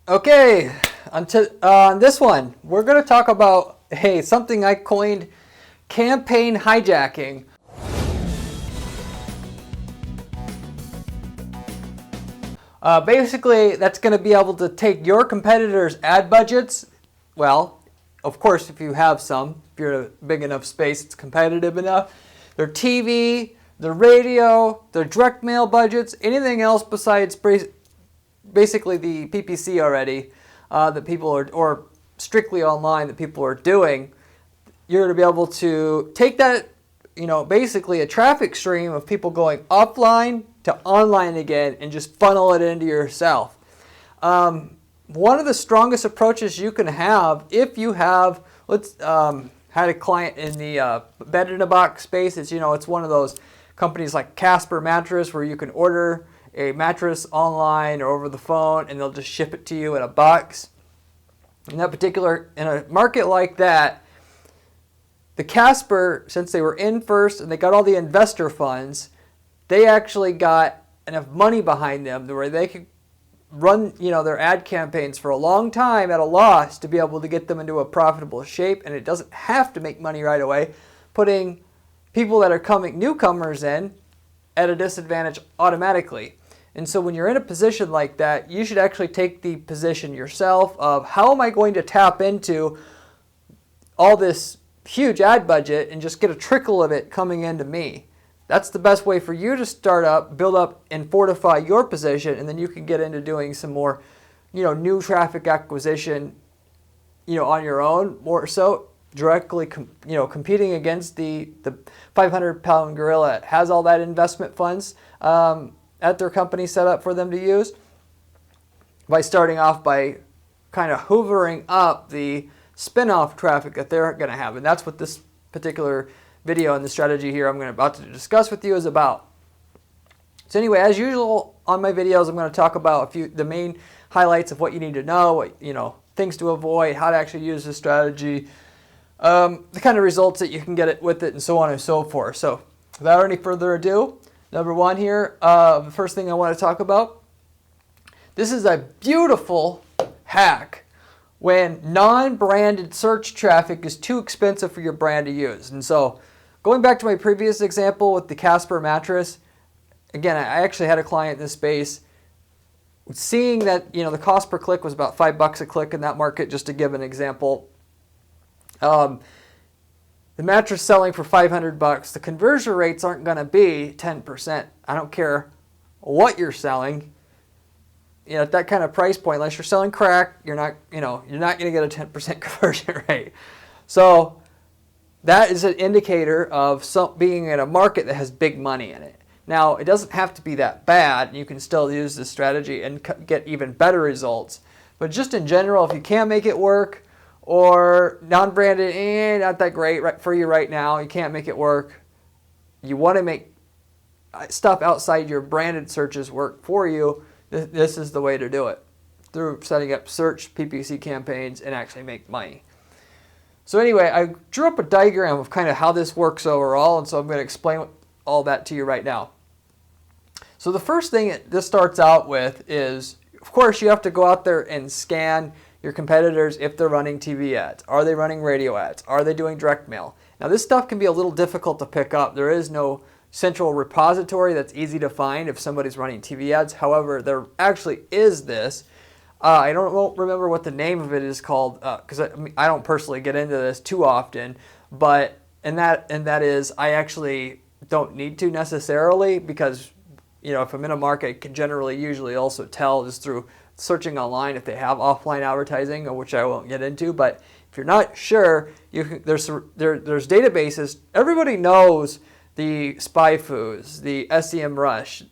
Okay, on this one, we're going to talk about, something I coined campaign hijacking. Basically, that's going to be able to take your competitors' ad budgets. Well, of course, if you have some, if you're in a big enough space, it's competitive enough. Their TV, their radio, their direct mail budgets, anything else besides basically the PPC already that people are, or strictly online that people are doing, you're going to be able to take that, basically a traffic stream of people going offline to online again and just funnel it into yourself. One of the strongest approaches you can have if you have, had a client in the bed-in-a-box space. It's one of those companies like Casper Mattress where you can order a mattress online or over the phone and they'll just ship it to you in a box. In a market like that, the Casper, since they were in first and they got all the investor funds, they actually got enough money behind them where they could run, their ad campaigns for a long time at a loss to be able to get them into a profitable shape, and it doesn't have to make money right away, putting people that are newcomers in at a disadvantage automatically. And so when you're in a position like that, you should actually take the position yourself of how am I going to tap into all this huge ad budget and just get a trickle of it coming into me. That's the best way for you to start up, build up, and fortify your position, and then you can get into doing some more, new traffic acquisition, on your own, more so directly, competing against the 500-pound gorilla that has all that investment funds at their company set up for them to use, by starting off by kind of hoovering up the spin-off traffic that they're going to have. And that's what this particular video and the strategy here I'm about to discuss with you is about. So anyway, as usual on my videos, I'm going to talk about the main highlights of what you need to know, things to avoid, how to actually use this strategy, the kind of results that you can get with it, and so on and so forth. So without any further ado, number one here, the first thing I want to talk about, this is a beautiful hack when non-branded search traffic is too expensive for your brand to use. And so going back to my previous example with the Casper mattress, again, I actually had a client in this space seeing that, the cost per click was about $5 a click in that market, just to give an example. The mattress selling for $500, the conversion rates aren't going to be 10%. I don't care what you're selling. At that kind of price point, unless you're selling crack, you're not going to get a 10% conversion rate. So that is an indicator of being in a market that has big money in it. Now, it doesn't have to be that bad. You can still use this strategy and get even better results. But just in general, if you can't make it work, or non-branded, not that great for you right now, you can't make it work, you want to make stuff outside your branded searches work for you, this is the way to do it, through setting up search PPC campaigns and actually make money. So anyway, I drew up a diagram of kind of how this works overall, and so I'm going to explain all that to you right now. So the first thing this starts out with is, of course, you have to go out there and scan your competitors if they're running TV ads. Are they running radio ads? Are they doing direct mail? Now this stuff can be a little difficult to pick up. There is no central repository that's easy to find if somebody's running TV ads. However, there actually is this. Won't remember what the name of it is called, because I don't personally get into this too often. But and that is, I actually don't need to necessarily, because if I'm in a market, I can usually also tell just through searching online if they have offline advertising, which I won't get into. But if you're not sure, there's databases. Everybody knows the Spy Foods, the SEM Rushes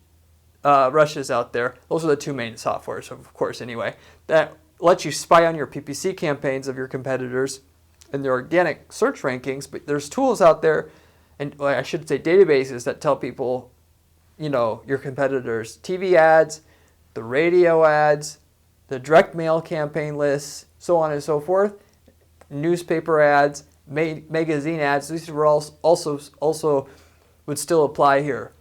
out there. Those are the two main softwares, of course, anyway, that let you spy on your PPC campaigns of your competitors and their organic search rankings. But there's tools out there, and I should say databases, that tell people, your competitors' TV ads, the radio ads, the direct mail campaign lists, so on and so forth, newspaper ads, magazine ads. These are also would still apply here.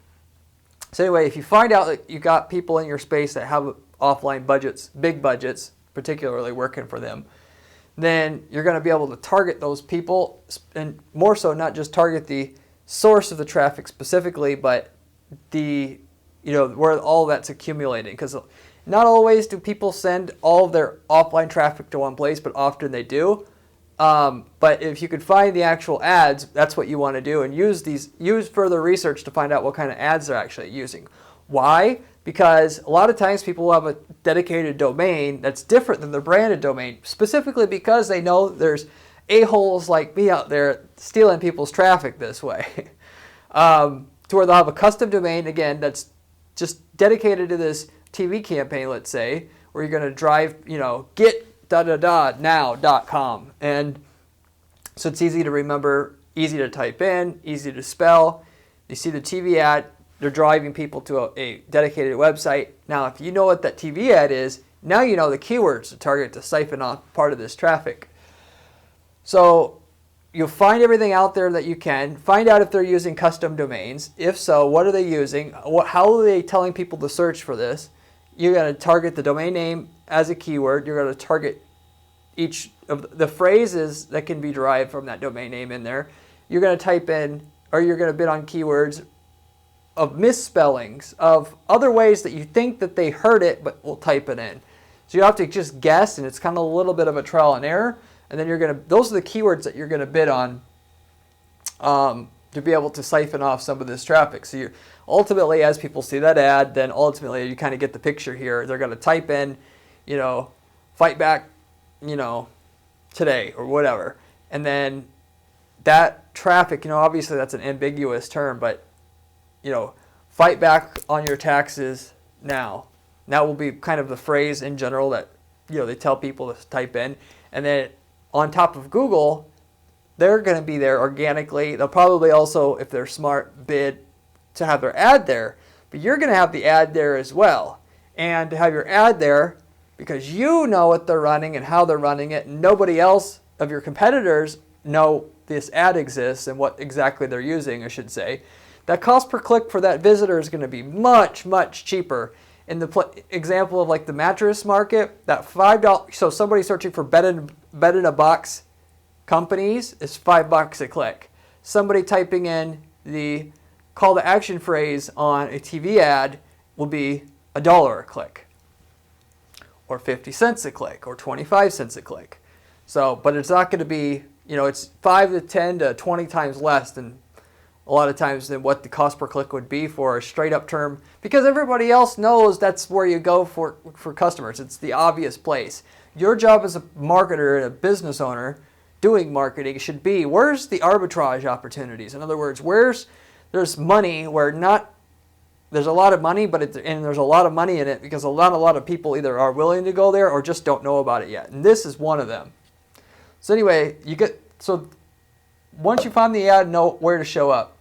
So anyway, if you find out that you got people in your space that have offline budgets, big budgets, particularly working for them, then you're going to be able to target those people, and more so not just target the source of the traffic specifically, but the, where all that's accumulating. Because not always do people send all of their offline traffic to one place, but often they do. But if you could find the actual ads, that's what you want to do, and use further research to find out what kind of ads they're actually using. Why? Because a lot of times people will have a dedicated domain that's different than their branded domain, specifically because they know there's a-holes like me out there stealing people's traffic this way. To where they'll have a custom domain, again, that's just dedicated to this TV campaign, let's say, where you're going to drive, get now.com. And so it's easy to remember, easy to type in, easy to spell. You see the TV ad, they're driving people to a dedicated website. Now, if you know what that TV ad is, now you know the keywords to target to siphon off part of this traffic. So you'll find everything out there that you can. Find out if they're using custom domains. If so, what are they using? How are they telling people to search for this? You're going to target the domain name as a keyword. You're going to target each of the phrases that can be derived from that domain name in there. You're going to type in, or you're going to bid on keywords of misspellings, of other ways that you think that they heard it, but will type it in. So you have to just guess, and it's kind of a little bit of a trial and error. And then those are the keywords that you're going to bid on to be able to siphon off some of this traffic. So you're ultimately, as people see that ad, then ultimately you kind of get the picture here. They're going to type in, fight back, today or whatever. And then that traffic, obviously that's an ambiguous term, but fight back on your taxes now. That will be kind of the phrase in general that, they tell people to type in. And then on top of Google, they're going to be there organically. They'll probably also, if they're smart, bid to have their ad there. But you're going to have the ad there as well. And to have your ad there, because you know what they're running and how they're running it, and nobody else of your competitors know this ad exists and what exactly they're using, I should say. That cost per click for that visitor is going to be much, much cheaper. In the example of like the mattress market, that $5, so somebody searching for bed in a box companies is $5 a click. Somebody typing in the call to action phrase on a TV ad will be $1 a click, or 50 cents a click, or 25 cents a click. So, but it's not going to be, it's 5 to 10 to 20 times less than a lot of times than what the cost per click would be for a straight up term, because everybody else knows that's where you go for customers. It's the obvious place. Your job as a marketer and a business owner doing marketing should be, where's the arbitrage opportunities? In other words, there's money where there's a lot of money, and there's a lot of money in it because a lot of people either are willing to go there or just don't know about it yet. And this is one of them. So anyway, once you find the ad, know where to show up.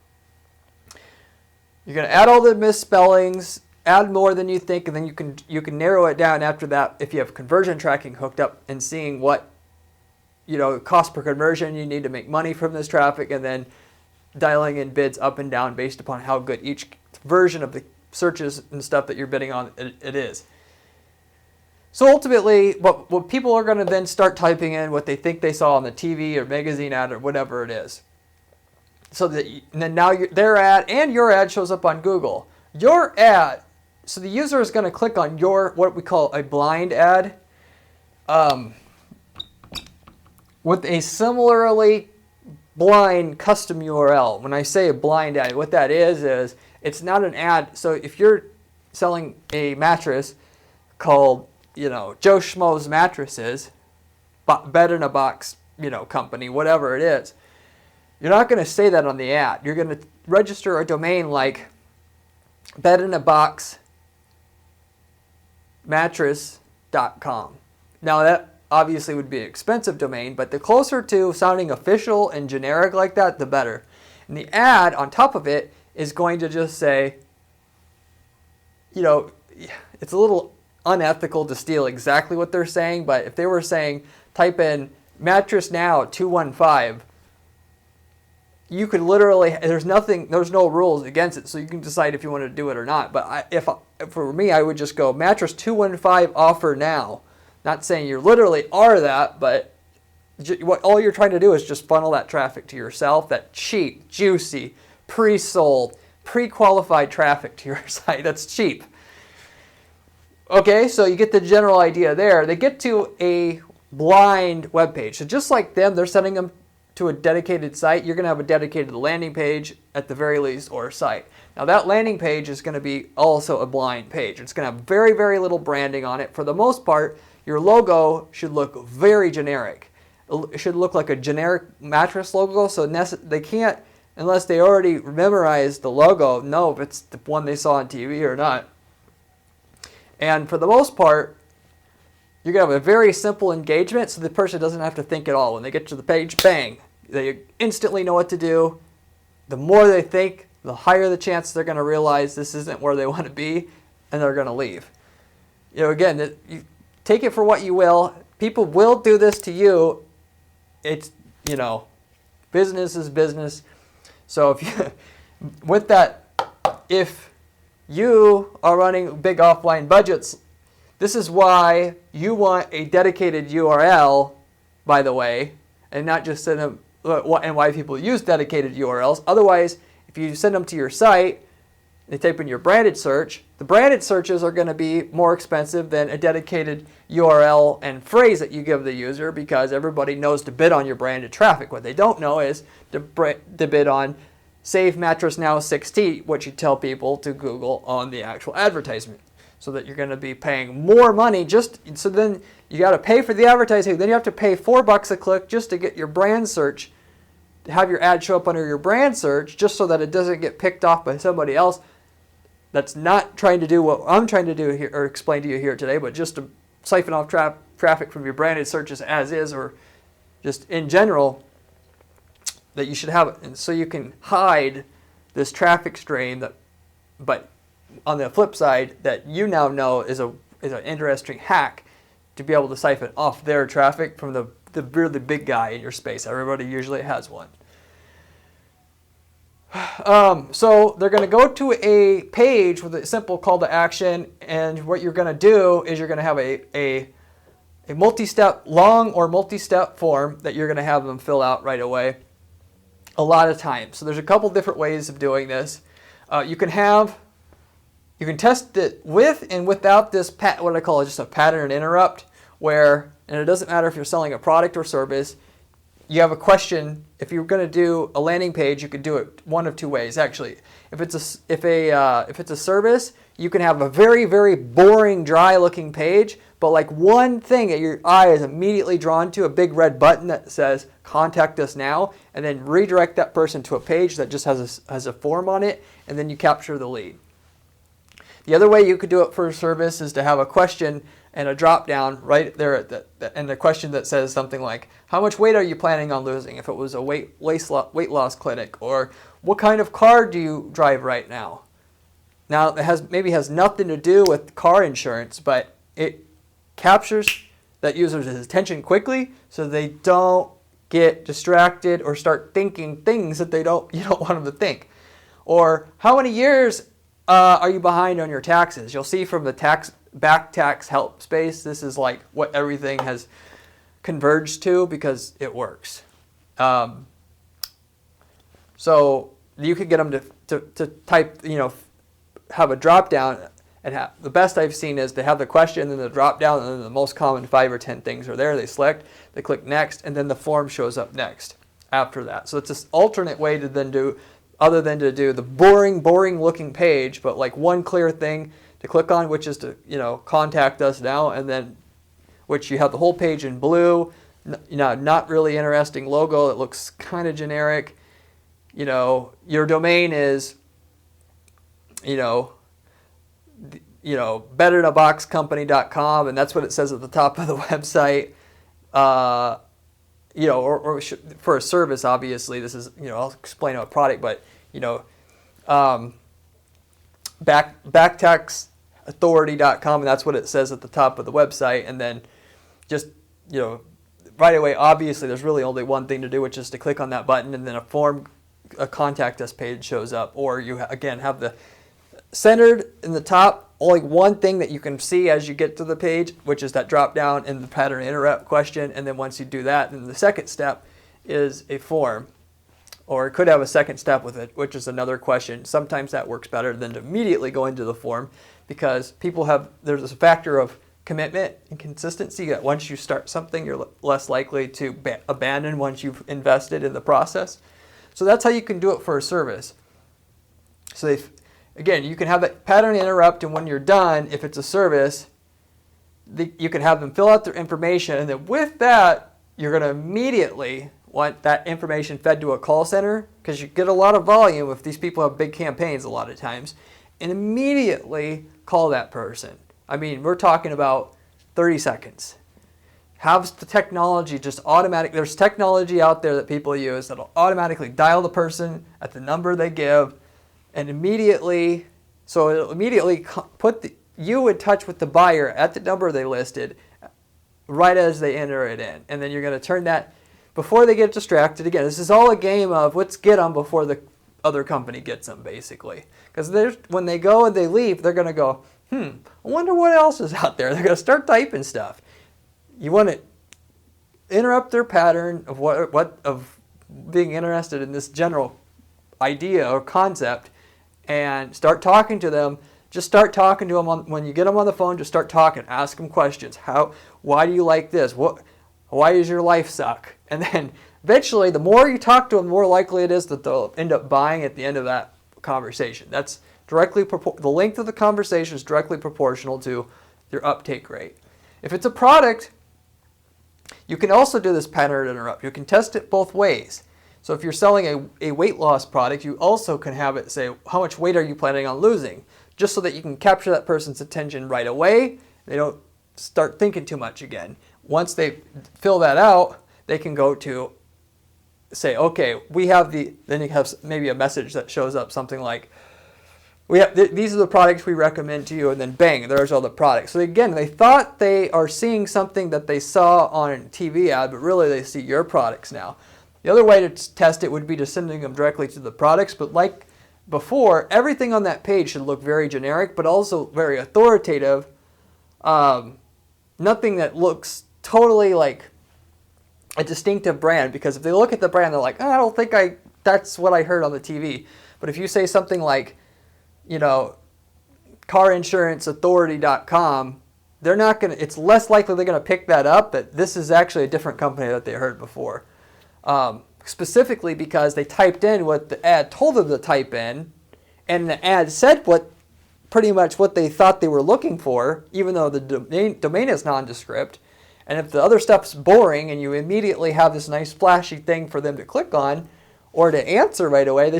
You're going to add all the misspellings, add more than you think, and then you can narrow it down after that if you have conversion tracking hooked up and seeing what cost per conversion you need to make money from this traffic, and then dialing in bids up and down based upon how good each version of the searches and stuff that you're bidding on it is. So ultimately, what people are going to then start typing in what they think they saw on the TV or magazine ad or whatever it is. So that and then now their ad and your ad shows up on Google. Your ad, so the user is going to click on what we call a blind ad, with a similarly blind custom URL. When I say a blind ad, what that is it's not an ad. So if you're selling a mattress called Joe Schmo's Mattresses, bed in a box, company, whatever it is, you're not going to say that on the ad. You're going to register a domain like bedinaboxmattress.com. Now that obviously would be an expensive domain, but the closer to sounding official and generic like that, the better. And the ad on top of it is going to just say, it's a little unethical to steal exactly what they're saying, but if they were saying, type in mattress now 215, you could literally, there's no rules against it, so you can decide if you want to do it or not. But for me, I would just go mattress 215 offer now. Not saying you literally are that, but what all you're trying to do is just funnel that traffic to yourself, that cheap, juicy, pre-sold, pre-qualified traffic to your site. That's cheap. Okay, so you get the general idea there. They get to a blind web page. So just like them, they're sending them to a dedicated site. You're going to have a dedicated landing page at the very least, or a site. Now that landing page is going to be also a blind page. It's going to have very, very little branding on it. For the most part, your logo should look very generic. It should look like a generic mattress logo, so they can't, unless they already memorized the logo, know if it's the one they saw on TV or not. And for the most part, you're going to have a very simple engagement, so the person doesn't have to think at all. When they get to the page, bang, they instantly know what to do. The more they think, the higher the chance they're going to realize this isn't where they want to be, and they're going to leave. You know, again, you take it for what you will. People will do this to you. It's, you know, business is business. So if you, with that, if you are running big offline budgets, this is why you want a dedicated URL, by the way, and not just send them, and why people use dedicated URLs. Otherwise, if you send them to your site, they type in your branded search, the branded searches are going to be more expensive than a dedicated URL and phrase that you give the user, because everybody knows to bid on your branded traffic. What they don't know is to bid on Save Mattress Now 6T, what you tell people to Google on the actual advertisement. So that you're going to be paying more money so then you got to pay for the advertising. Then you have to pay $4 a click just to get your brand search, to have your ad show up under your brand search, just so that it doesn't get picked off by somebody else that's not trying to do what I'm trying to do here or explain to you here today, but just to siphon off traffic from your branded searches as is, or just in general, that you should have it. And so you can hide this traffic stream but on the flip side, that you now know is an interesting hack to be able to siphon off their traffic from the really big guy in your space. Everybody usually has one. So they're going to go to a page with a simple call to action, and what you're going to do is you're going to have a multi-step, long or multi-step form that you're going to have them fill out right away a lot of times. So there's a couple different ways of doing this. You can test it with and without this, what I call just a pattern interrupt, where, and it doesn't matter if you're selling a product or service, you have a question. If you're going to do a landing page, you could do it one of two ways, actually. If it's a service, you can have a very, very boring, dry-looking page, but like one thing that your eye is immediately drawn to, a big red button that says "Contact us now," and then redirect that person to a page that just has a form on it, and then you capture the lead. The other way you could do it for a service is to have a question and a drop down right there and the question that says something like, how much weight are you planning on losing, if it was a weight loss clinic, or what kind of car do you drive right now? Now it maybe has nothing to do with car insurance, but it captures that user's attention quickly so they don't get distracted or start thinking things that you don't want them to think. Or how many years are you behind on your taxes? You'll see from the back tax help space, this is like what everything has converged to because it works. So you could get them to type, have a drop down, and the best I've seen is they have the question and the drop down, and then the most common 5 or 10 things are there. They select, they click next, and then the form shows up next after that. So it's this alternate way to then do, other than to do the boring looking page, but like one clear thing to click on, which is to, contact us now, and then which you have the whole page in blue, not really interesting logo. It looks kind of generic. Your domain is, betterinAboxcompany.com, and that's what it says at the top of the website. Or for a service, obviously, this is, I'll explain a product, but, backtaxauthority.com, and that's what it says at the top of the website. And then just, right away, obviously, there's really only one thing to do, which is to click on that button, and then a contact us page shows up. Or you, again, have the centered in the top only one thing that you can see as you get to the page, which is that drop down in the pattern interrupt question. And then once you do that, then the second step is a form. Or it could have a second step with it, which is another question. Sometimes that works better than to immediately go into the form, because there's a factor of commitment and consistency that once you start something, you're less likely to abandon once you've invested in the process. So that's how you can do it for a service. So again, you can have that pattern interrupt, and when you're done, if it's a service, you can have them fill out their information, and then with that, you're going to immediately want that information fed to a call center, because you get a lot of volume if these people have big campaigns a lot of times, and immediately call that person. I mean, we're talking about 30 seconds. Have the technology just automatic. There's technology out there that people use that'll automatically dial the person at the number they give, and immediately, so it'll immediately put you in touch with the buyer at the number they listed right as they enter it in. And then you're going to turn that before they get distracted. Again, this is all a game of let's get them before the other company gets them, basically. Because when they go and they leave, they're going to go, I wonder what else is out there. They're going to start typing stuff. You want to interrupt their pattern of being interested in this general idea or concept, and start talking to them. Just start talking to them when you get them on the phone. Just start talking. Ask them questions. Why do you like this? Why does your life suck? And then eventually, the more you talk to them, the more likely it is that they'll end up buying at the end of that conversation. That's directly the length of the conversation is directly proportional to your uptake rate. If it's a product, you can also do this pattern interrupt. You can test it both ways. So if you're selling a weight loss product, you also can have it say, how much weight are you planning on losing? Just so that you can capture that person's attention right away. They don't start thinking too much again. Once they fill that out, they can go to say, okay, then you have maybe a message that shows up something like, these are the products we recommend to you, and then bang, there's all the products. So again, they thought they are seeing something that they saw on a TV ad, but really they see your products now. The other way to test it would be to sending them directly to the products, but like before, everything on that page should look very generic, but also very authoritative. Nothing that looks totally like a distinctive brand, because if they look at the brand, they're like, I don't think that's what I heard on the TV. But if you say something like, carinsuranceauthority.com, it's less likely they're going to pick that up, that this is actually a different company that they heard before. Specifically because they typed in what the ad told them to type in, and the ad said pretty much what they thought they were looking for, even though the domain is nondescript. And if the other stuff's boring and you immediately have this nice flashy thing for them to click on or to answer right away,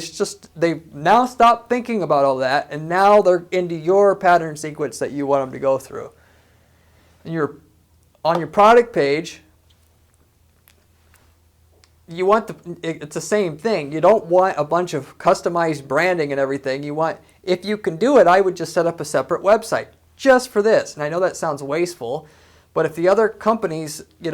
they've now stopped thinking about all that, and now they're into your pattern sequence that you want them to go through. And on your product page, it's the same thing. You don't want a bunch of customized branding and everything. If you can do it, I would just set up a separate website just for this. And I know that sounds wasteful, but if the other companies, I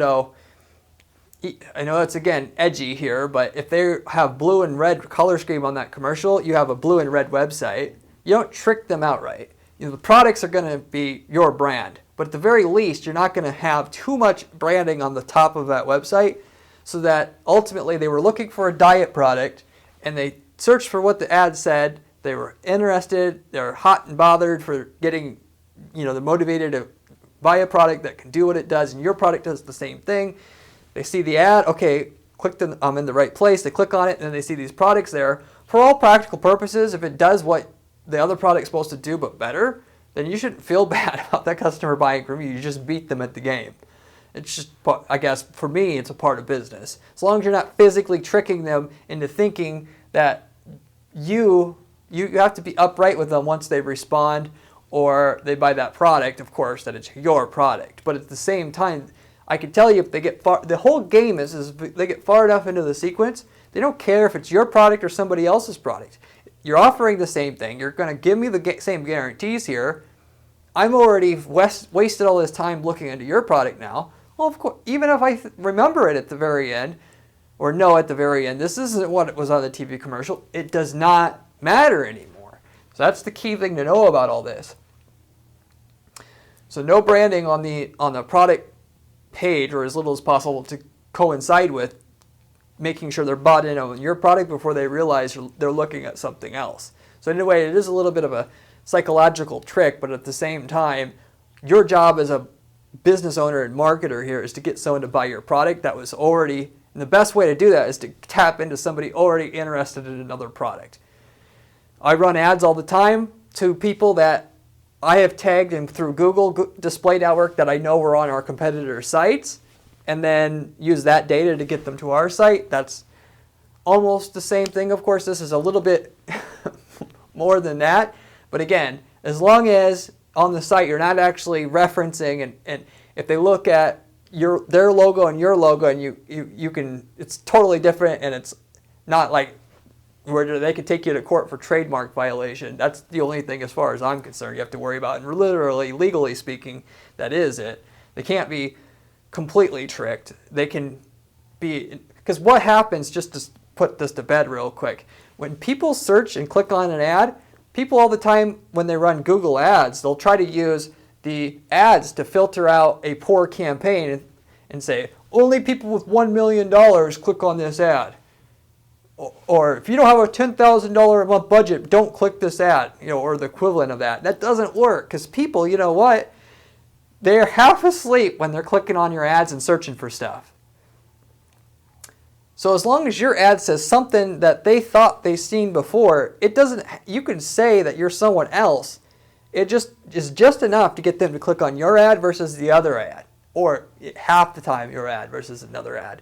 know it's again edgy here, but if they have blue and red color scheme on that commercial, you have a blue and red website. You don't trick them outright. The products are going to be your brand, but at the very least, you're not going to have too much branding on the top of that website, so that ultimately they were looking for a diet product and they searched for what the ad said. They were interested. They're hot and bothered for getting, they're motivated to buy a product that can do what it does, and your product does the same thing. They see the ad, okay, I'm in the right place. They click on it, and then they see these products there. For all practical purposes, if it does what the other product's supposed to do but better, then you shouldn't feel bad about that customer buying from you. You just beat them at the game. It's just, I guess, for me, it's a part of business. As long as you're not physically tricking them into thinking that you have to be upright with them once they respond or they buy that product, of course, that it's your product. But at the same time, I can tell you if they get the whole game is if they get far enough into the sequence, they don't care if it's your product or somebody else's product. You're offering the same thing. You're going to give me the same guarantees here. I'm already wasted all this time looking into your product now. Well, of course, even if I remember it at the very end, or know at the very end, this isn't what was on the TV commercial, it does not matter anymore. So that's the key thing to know about all this. So no branding on the product page, or as little as possible, to coincide with making sure they're bought in on your product before they realize they're looking at something else. So in a way, it is a little bit of a psychological trick, but at the same time, your job as a business owner and marketer here is to get someone to buy your product that was already, and the best way to do that is to tap into somebody already interested in another product. I run ads all the time to people that I have tagged in through Google Display Network that I know were on our competitor sites, and then use that data to get them to our site. That's almost the same thing. Of course, this is a little bit more than that. But again, as long as on the site you're not actually referencing, and if they look at their logo and your logo, and you can, it's totally different, and it's not like where they could take you to court for trademark violation. That's the only thing as far as I'm concerned you have to worry about. And literally, legally speaking, that is it. They can't be completely tricked. They can be, because what happens, just to put this to bed real quick, when people search and click on an ad, people all the time when they run Google ads, they'll try to use the ads to filter out a poor campaign and say, only people with $1 million click on this ad. Or if you don't have a $10,000 a month budget, don't click this ad, or the equivalent of that. That doesn't work, because people, you know what? They're half asleep when they're clicking on your ads and searching for stuff. So as long as your ad says something that they thought they've seen before, it doesn't. You can say that you're someone else. It just is just enough to get them to click on your ad versus the other ad, or half the time your ad versus another ad.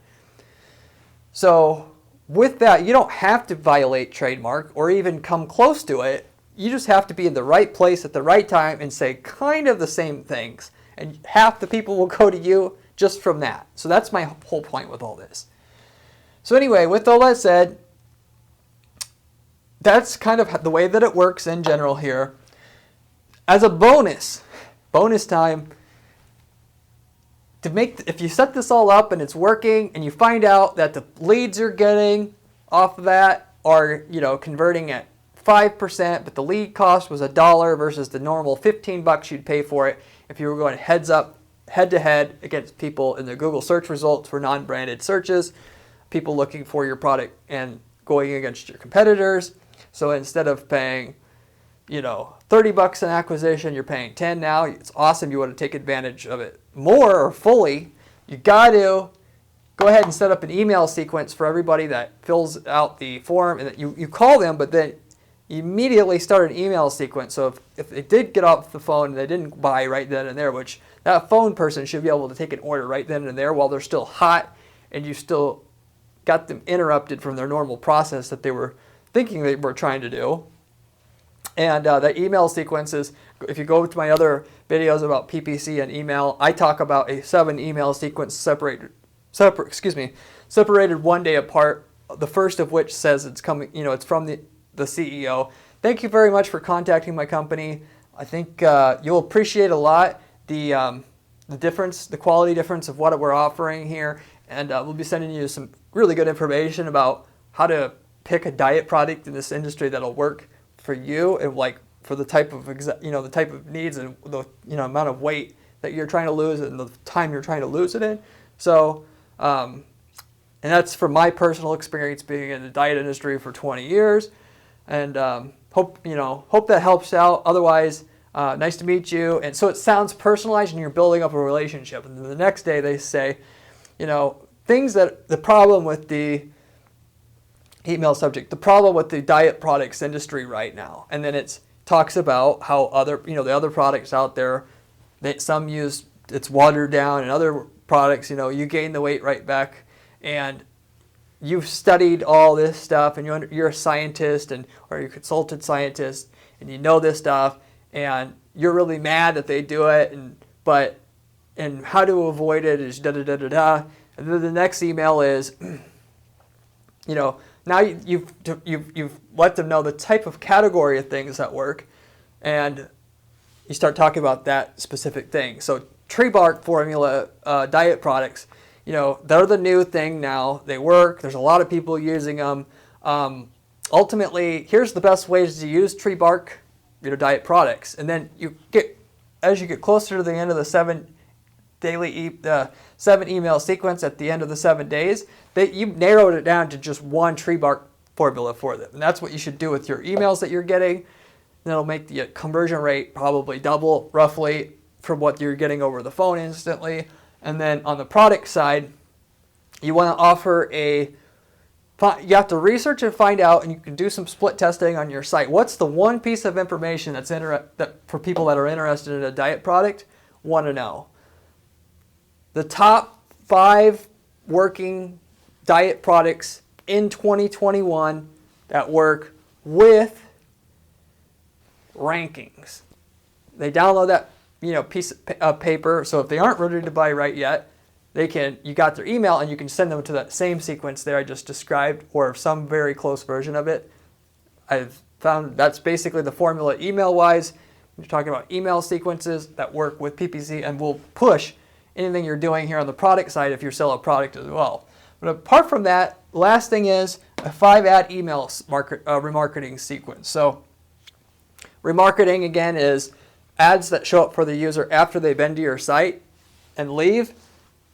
So with that, you don't have to violate trademark or even come close to it. You just have to be in the right place at the right time and say kind of the same things. And half the people will go to you just from that. So that's my whole point with all this. So anyway, with all that said, that's kind of the way that it works in general here. As a bonus time, if you set this all up and it's working, and you find out that the leads you're getting off of that are, converting at 5%, but the lead cost was $1 versus the normal $15 you'd pay for it if you were going head to head against people in the Google search results for non-branded searches, people looking for your product and going against your competitors. So instead of paying, $30 an acquisition, you're paying 10 now. It's awesome. You want to take advantage of it more or fully. You got to go ahead and set up an email sequence for everybody that fills out the form, and that you call them, but then you immediately start an email sequence. So if they did get off the phone and they didn't buy right then and there, which that phone person should be able to take an order right then and there while they're still hot, and you still got them interrupted from their normal process that they were thinking they were trying to do. And the email sequences, if you go to my other videos about PPC and email, I talk about a 7 email sequence separated 1 day apart. The first of which says it's coming, it's from the CEO. Thank you very much for contacting my company. I think you'll appreciate a lot the difference, the quality difference of what we're offering here, and we'll be sending you some really good information about how to pick a diet product in this industry that'll work for you, and for the type of the type of needs and the amount of weight that you're trying to lose and the time you're trying to lose it in. So, and that's from my personal experience being in the diet industry for 20 years, and hope that helps out. Otherwise, nice to meet you. And so it sounds personalized, and you're building up a relationship. And then the next day they say, things that the problem with the email subject, the problem with the diet products industry right now. And then it talks about how the other products out there, some use, it's watered down, and other products, you gain the weight right back. And you've studied all this stuff, and you're a scientist or you're a consultant scientist, and you know this stuff, and you're really mad that they do it, and how to avoid it is da-da-da-da-da. And then the next email is, now you've let them know the type of category of things that work, and you start talking about that specific thing. So tree bark formula diet products, they're the new thing now. They work. There's a lot of people using them. Ultimately, here's the best ways to use tree bark, diet products, and then you get as you get closer to the end of the 7 email sequence at the end of the 7 days, that you narrowed it down to just one tree bark formula for them. And that's what you should do with your emails that you're getting. That'll make the conversion rate probably double roughly from what you're getting over the phone instantly. And then on the product side, you want to offer you have to research and find out, and you can do some split testing on your site. What's the one piece of information that for people that are interested in a diet product want to know? The top 5 working diet products in 2021 that work with rankings. They download that piece of paper, so if they aren't ready to buy right yet, you got their email and you can send them to that same sequence there I just described, or some very close version of it. I've found that's basically the formula email-wise. You're talking about email sequences that work with PPC and will push anything you're doing here on the product side if you sell a product as well. But apart from that, last thing is a 5-ad email remarketing sequence. So remarketing, again, is ads that show up for the user after they've been to your site and leave.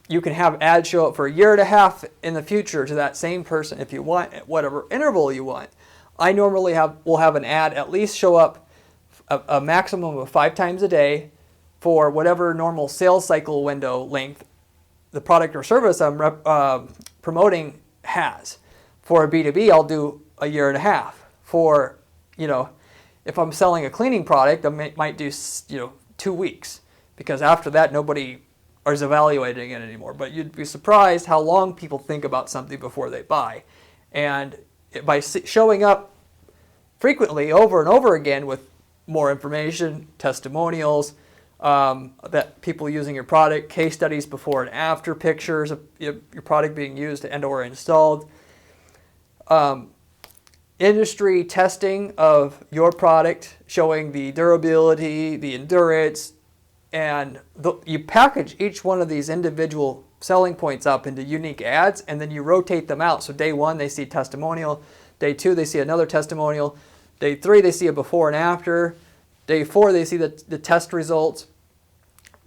You can have ads show up for a year and a half in the future to that same person if you want, at whatever interval you want. I normally will have an ad at least show up a maximum of 5 times a day for whatever normal sales cycle window length the product or service I'm promoting has. For a B2B, I'll do a year and a half. For, if I'm selling a cleaning product, I might do, 2 weeks, because after that, nobody is evaluating it anymore. But you'd be surprised how long people think about something before they buy. And by showing up frequently over and over again with more information, testimonials, that people using your product, case studies before and after, pictures of your product being used and or installed, industry testing of your product showing the durability, the endurance, and you package each one of these individual selling points up into unique ads, and then you rotate them out. So day 1 they see testimonial, day 2 they see another testimonial, day 3 they see a before and after, day 4 they see the test results,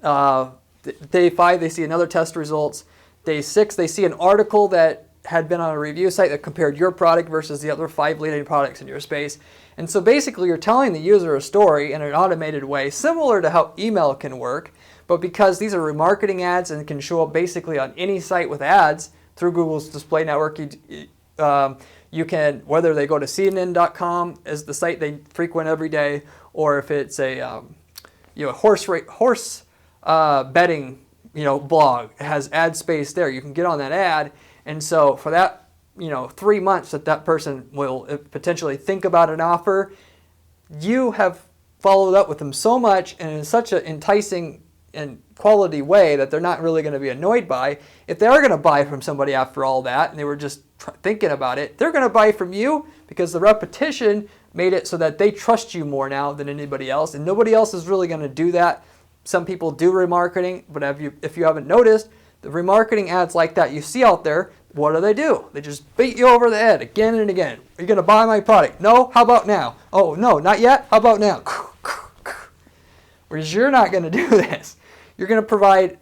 day 5 they see another test results, day 6 they see an article that had been on a review site that compared your product versus the other 5 leading products in your space. And so basically you're telling the user a story in an automated way, similar to how email can work, but because these are remarketing ads and can show up basically on any site with ads through Google's display network, you can, whether they go to CNN.com as the site they frequent every day, or if it's a horse betting blog, it has ad space there. You can get on that ad, and so for that 3 months that person will potentially think about an offer, you have followed up with them so much and in such an enticing and quality way that they're not really going to be annoyed by. If they are going to buy from somebody after all that and they were just thinking about it, they're going to buy from you because the repetition made it so that they trust you more now than anybody else, and nobody else is really going to do that. Some people do remarketing, but if you haven't noticed, the remarketing ads like that you see out there, what do? They just beat you over the head again and again. Are you going to buy my product? No? How about now? Oh, no, not yet? How about now? Whereas you're not going to do this. You're going to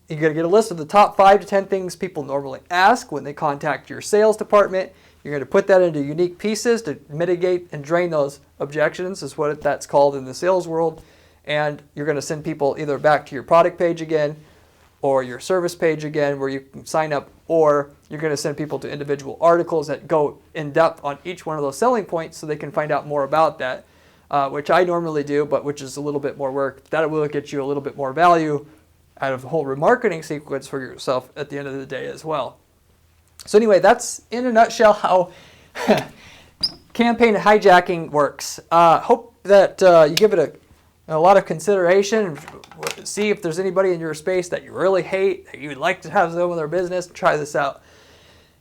get a list of the top 5 to 10 things people normally ask when they contact your sales department. You're going to put that into unique pieces to mitigate and drain those objections, is what that's called in the sales world. And you're going to send people either back to your product page again or your service page again where you can sign up, or you're going to send people to individual articles that go in depth on each one of those selling points so they can find out more about that, which I normally do, but which is a little bit more work. That will get you a little bit more value out of the whole remarketing sequence for yourself at the end of the day as well. So anyway, that's in a nutshell how campaign hijacking works. Hope that you give it a lot of consideration. See if there's anybody in your space that you really hate, that you would like to have some of their business. Try this out.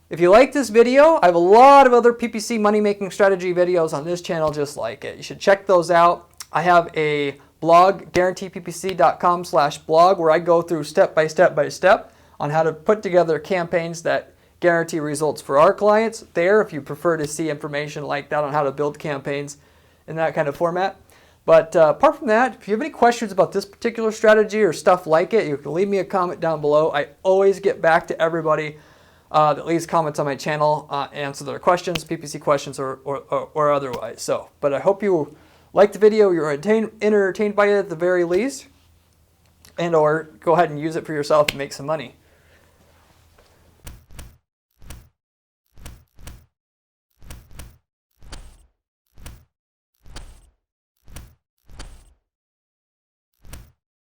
If you like this video, I have a lot of other PPC money-making strategy videos on this channel just like it. You should check those out. I have a blog, guaranteeppc.com/blog, where I go through step by step on how to put together campaigns that guarantee results for our clients. There, if you prefer to see information like that on how to build campaigns in that kind of format. But apart from that, if you have any questions about this particular strategy or stuff like it, you can leave me a comment down below. I always get back to everybody that leaves comments on my channel, answer their questions, PPC questions or otherwise. So, but I hope you liked the video, you're entertained by it at the very least, and or go ahead and use it for yourself and make some money.